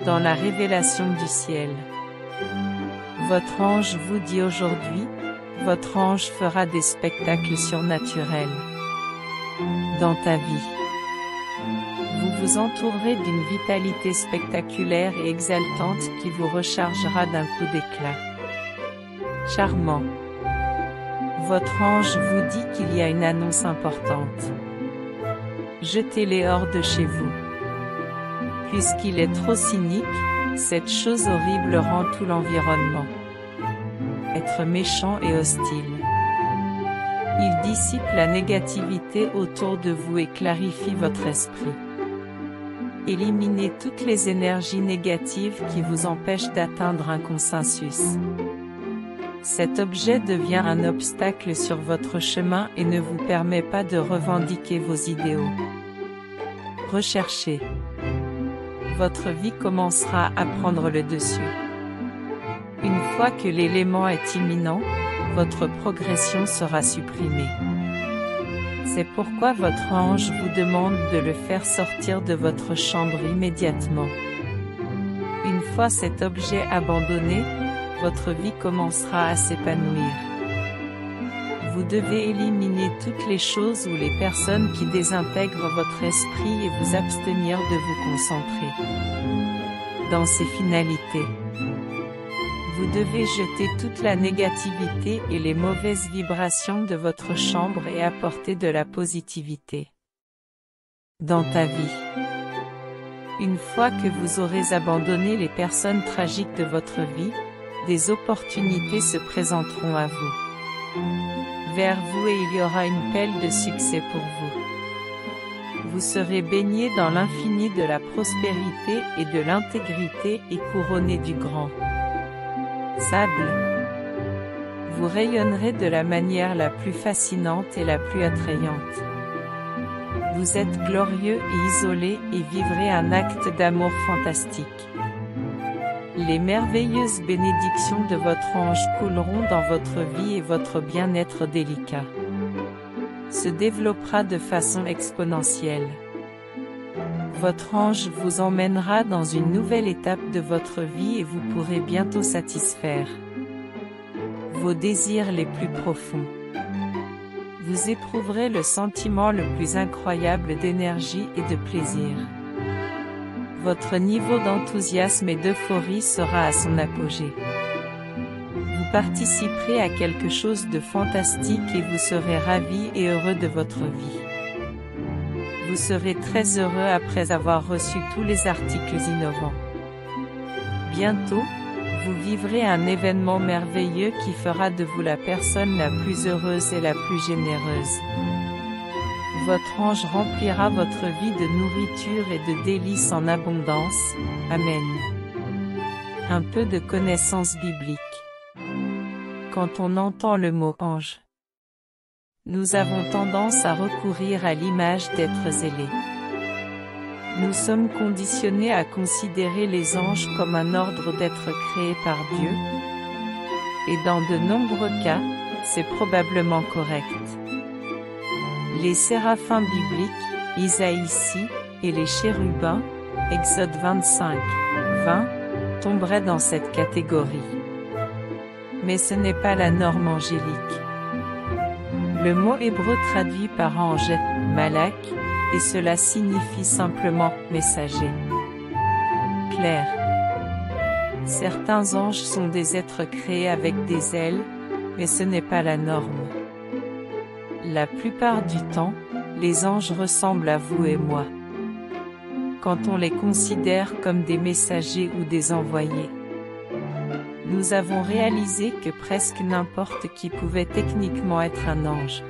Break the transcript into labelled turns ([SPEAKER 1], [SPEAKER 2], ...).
[SPEAKER 1] dans la révélation du ciel. Votre ange vous dit aujourd'hui, votre ange fera des spectacles surnaturels dans ta vie. Vous vous entourerez d'une vitalité spectaculaire et exaltante qui vous rechargera d'un coup d'éclat. Charmant. Votre ange vous dit qu'il y a une annonce importante. Jetez-les hors de chez vous. Puisqu'il est trop cynique, cette chose horrible rend tout l'environnement. Être méchant et hostile. Il dissipe la négativité autour de vous et clarifie votre esprit. Éliminez toutes les énergies négatives qui vous empêchent d'atteindre un consensus. Cet objet devient un obstacle sur votre chemin et ne vous permet pas de revendiquer vos idéaux. Recherchez. Votre vie commencera à prendre le dessus. Une fois que l'élément est imminent, votre progression sera supprimée. C'est pourquoi votre ange vous demande de le faire sortir de votre chambre immédiatement. Une fois cet objet abandonné, votre vie commencera à s'épanouir. Vous devez éliminer toutes les choses ou les personnes qui désintègrent votre esprit et vous abstenir de vous concentrer dans ces finalités. Vous devez jeter toute la négativité et les mauvaises vibrations de votre chambre et apporter de la positivité dans ta vie. Une fois que vous aurez abandonné les personnes tragiques de votre vie, des opportunités se présenteront à vous. Vers vous et il y aura une pelle de succès pour vous. Vous serez baigné dans l'infini de la prospérité et de l'intégrité et couronné du grand sable. Vous rayonnerez de la manière la plus fascinante et la plus attrayante. Vous êtes glorieux et isolé et vivrez un acte d'amour fantastique. Les merveilleuses bénédictions de votre ange couleront dans votre vie et votre bien-être délicat se développera de façon exponentielle. Votre ange vous emmènera dans une nouvelle étape de votre vie et vous pourrez bientôt satisfaire vos désirs les plus profonds. Vous éprouverez le sentiment le plus incroyable d'énergie et de plaisir. Votre niveau d'enthousiasme et d'euphorie sera à son apogée. Vous participerez à quelque chose de fantastique et vous serez ravi et heureux de votre vie. Vous serez très heureux après avoir reçu tous les articles innovants. Bientôt, vous vivrez un événement merveilleux qui fera de vous la personne la plus heureuse et la plus généreuse. Votre ange remplira votre vie de nourriture et de délices en abondance. Amen. Un peu de connaissance biblique. Quand on entend le mot « ange », nous avons tendance à recourir à l'image d'êtres zélés. Nous sommes conditionnés à considérer les anges comme un ordre d'êtres créés par Dieu, et dans de nombreux cas, c'est probablement correct. Les séraphins bibliques, Isaïe 6, et les chérubins, Exode 25, 20, tomberaient dans cette catégorie. Mais ce n'est pas la norme angélique. Le mot hébreu traduit par ange est malak, et cela signifie simplement messager. Clair. Certains anges sont des êtres créés avec des ailes, mais ce n'est pas la norme. La plupart du temps, les anges ressemblent à vous et moi. Quand on les considère comme des messagers ou des envoyés, nous avons réalisé que presque n'importe qui pouvait techniquement être un ange.